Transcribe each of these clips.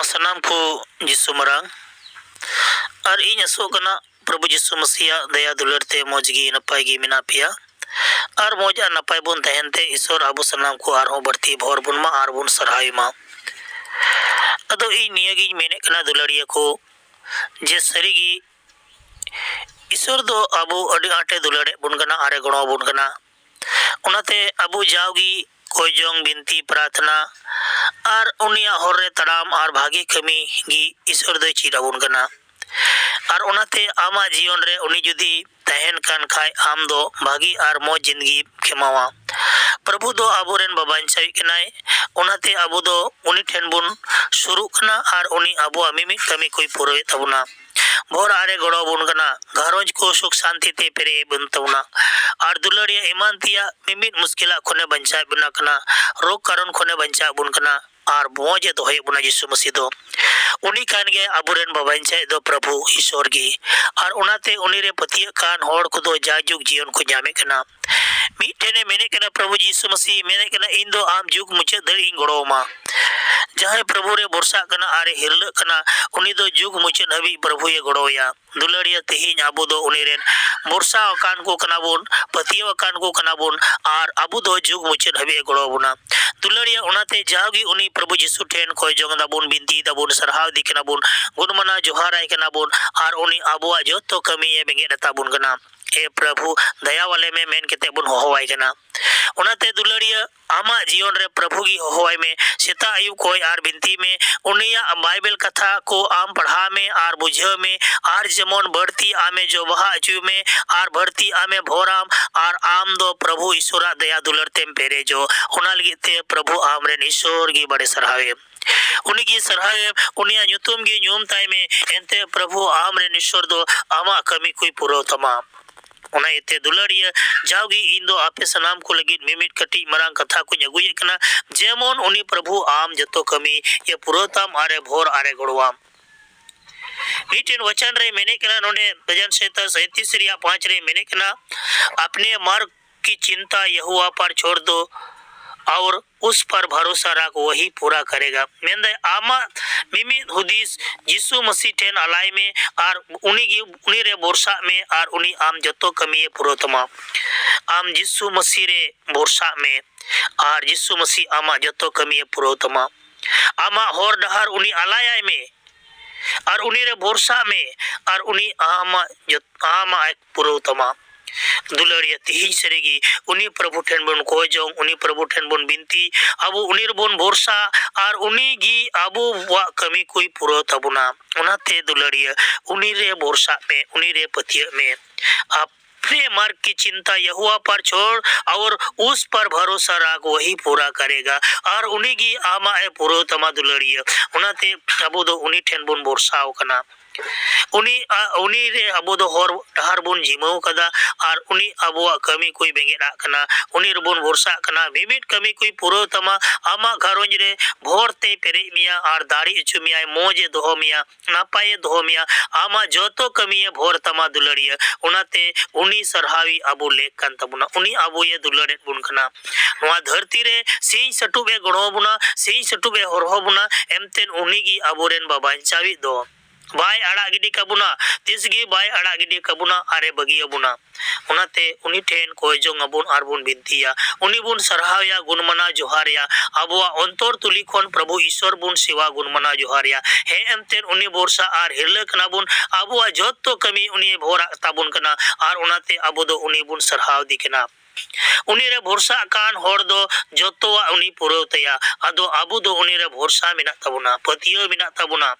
सनाम को जिसु मरांग और इन असोकना प्रभु जिसु मसीहा दया दुलरते मौजगी नपायगी मिना पिया और मौजा नपाय बुन तहनते ईश्वर आबू सनाम को आर बढ़ती भोर बुन मा आर बुन सरहाई मा अदो इ नियगी मेने कना दुलड़िया को जे सरीगी ईश्वर दो आबू अडी आटे दुलड़े बुन कना आरे गणो बुन कना उनाते आबू जाओगी कोई जोंग बिनती प्रार्थना और उनिया होरे तड़ाम और भागी कमी गी ईश्वर दो चीरा बुन कना और उनाते आमा जीवन रे उनी जुदी तहन कान खाय आम दो भागी और मौज जिंदगी खेमावा प्रभु दो आबोरेन बाबांचाई कनाय उनाते आबू दो उनी ठेन बुन शुरू कना और उनी आबू अमीमी कमी कोई पुरोय तबुना भोर आरे गड़ो बुन कना घरोज को सुख शांति ते पेरे बन तबुना और दुलड़िया ईमान तिया मिमित मुश्किला खोने बंचा बुना कना रोग कारण खोने बंचा बुन कना और मौजे दोहे बुना यीशु मसीह दो उनी कान गे आबुरेन बाबांचाई दो प्रभु ईश्वर गी और उनाते उनी रे पतिया कान होड़ को दो जाजुग जीवन को जामे कना मीठेने मेने कना प्रभु यीशु मसीह मेने कना इन दो आम जुग मुचे दड़ी गड़ो मा जहां प्रभु रे बोरसा कना आरे हिरल कना उनी दो जुग मुचे हबी प्रभु ये गड़ोया दुलड़िया तेहिन आबू दो उनी रेन बोरसा कान को कना बुन पतिया कान को कना बुन और आबू दो जुग मुचे हबी गड़ो बुना दुलड़िया उनाते जागी उनी प्रभु यीशु ठेन कोई जोंगा बुन बिनती दाबुन सरहाव दिकना बुन गुणमना जोहाराय कना बुन और उनी आबुआ जोतो कमी ये बेंगे दता बुन कना ए प्रभु दया वाले में मेन केते बुन होवाय कना उनाते दुलड़िया आमा जीवन रे प्रभु की होवाय में सेता आयु कोई आर बिनती में उनिया बाइबल कथा को आम पढ़ा में आर बुझे में आर जमन बढ़ती आमे जो वहा अचु में आर बढ़ती आमे भोराम आर आम दो प्रभु ईश्वरा दया दुलरते पेरे जो होना लगिते प्रभु आमरे ईश्वर की बड़े सरहावे उनी की सरहावे उनिया नुतुम की न्यूम ताई में एंते प्रभु आमरे ईश्वर दो आमा कमी कोई पुरो तमा उना इते दुलड़िया जाओगी इन दो आपे सनाम को लगी मिमिट कटी मरांग कथा को अगुए कना जेमोन उनी प्रभु आम जतो कमी ये पुरोताम आरे भोर आरे गड़वाम मीटिन वचन रे मैंने कना नोने भजन सेता 37 रिया 5 रे मैंने कना अपने मार्ग की चिंता यहोवा पर छोड़ दो और उस पर भरोसा रख वही पूरा करेगा मेंदे आमा मिमी हुदीस यीशु मसीह ठेन अलाई में और उनी रे बोरसा में और उनी आम जतो कमी पुरोतमा आम यीशु मसीह रे बोरसा में और यीशु मसीह आमा जतो कमी पुरोतमा आमा होर डहर उनी अलाय में और उनी रे बोरसा में और उनी आमा पुरोतमा दुलड़िया तिहिन सरेगी उनी प्रभु ठेन बन को जोंग उनी प्रभु ठेन बन बिनती अबु उनीर बन भरोसा और उनी गी अबु वा कमी कोई पुरो तबुना उनाते दुलड़िया उनी रे भरोसा में उनी रे पतिया में अपने मार्ग की चिंता यहोवा पर छोड़ और उस पर भरोसा रख वही पूरा करेगा और उनी गी आमा ए पुरो तमा दुलड़िया उनाते अबु दो उनी ठेन बन भरोसा कना उनी रे अबो दो होर डहार बुन जिमाव कदा और उनी अबुआ कमी कोई बेंगेड़ा कना उनी रबुन भरोसा कना मिमिट कमी कोई पुरो तमा आमा घरोंज रे भोर ते पेरे मिया और दाड़ी अचु मिया मोजे दोहो मिया नापाये दोहो मिया आमा जोतो कमी भोर तमा दुलड़िया उनाते उनी सरहावी अबु लेख कान तबुना उनी अबु ये दुलड़े बुन कना नवा धरती रे सिंह सटुबे गणो बुना सिंह सटुबे होरहो बुना एमतेन उनी गी अबुरेन बाबांचावी दो बाय आड़ा गिडी कबुना तिसगी बाय आड़ा गिडी कबुना आरे बगिया बुना उनाते उनी ठेन कोई जो अबुन आरबुन बिनतिया उनी बुन सरहाया गुणमना जोहारिया अबुआ अंतर तुली खोन प्रभु ईश्वर बुन सेवा गुणमना जोहारिया हे एमतेन उनी बोरसा आर हिरले कना बुन अबुआ जोतो कमी उनी भोरा ताबुन कना आर उनाते अबु दो उनी बुन सरहाव दिकना उनी रे भरोसा कान होड़ दो जोतोवा उनी पुरोतया अदो अबु दो उनी रे भरोसा मिना तबुना पतियो मिना तबुना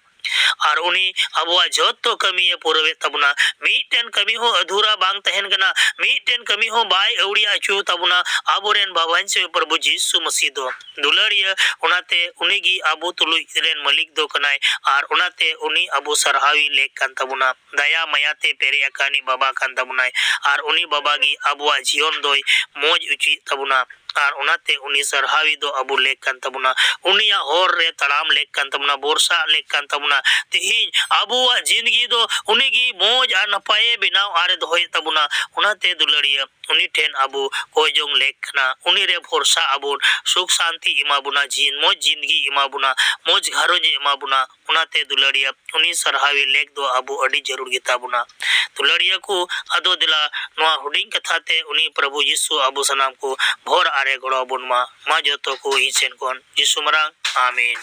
और उनी अबुआ जोतो कमी पुरवे तबुना मीटेन कमी हो अधूरा बांग तहन कना मीटेन कमी हो बाय अवड़िया अचु तबुना अबुरेन बाबांचे प्रभु यीशु मसीह दो दुलड़िया उनाते उनीगी अबु तुलुई रेन मलिक दो कनाय और उनाते उनी अबु सरहावी लेख कान तबुना दया मयाते पेरे अकानी बाबा कान तबुनाय और उनी बाबागी अबुआ जीवन दोय मौज उची तबुना आर उनाते उनी सरहावी दो अबु लेक कान तबुना उनिया होर रे तड़ाम लेक कान तबुना बोरसा लेक कान तबुना तेही अबुआ जिंदगी दो उनीगी मोज आर नपाये बिनाव आरे दोय तबुना उनाते दुलड़िया उनी ठेन अबु कोयजोंग लेक कना उनी रे भरोसा अबु सुख शांति इमा बुना जीन मोज जिंदगी इमा बुना मोज घरोज इमा बुना उनाते दुलड़िया उनी सरहावी लेक दो अबु अडी जरूर गिता बुना दुलड़िया को अदो दिला नोआ हुडिंग कथाते उनी प्रभु यीशु अबु सनाम को भोर आरे गड़ो बुनमा मा जोतो को ही सेन कोन यीशु मरांग आमीन।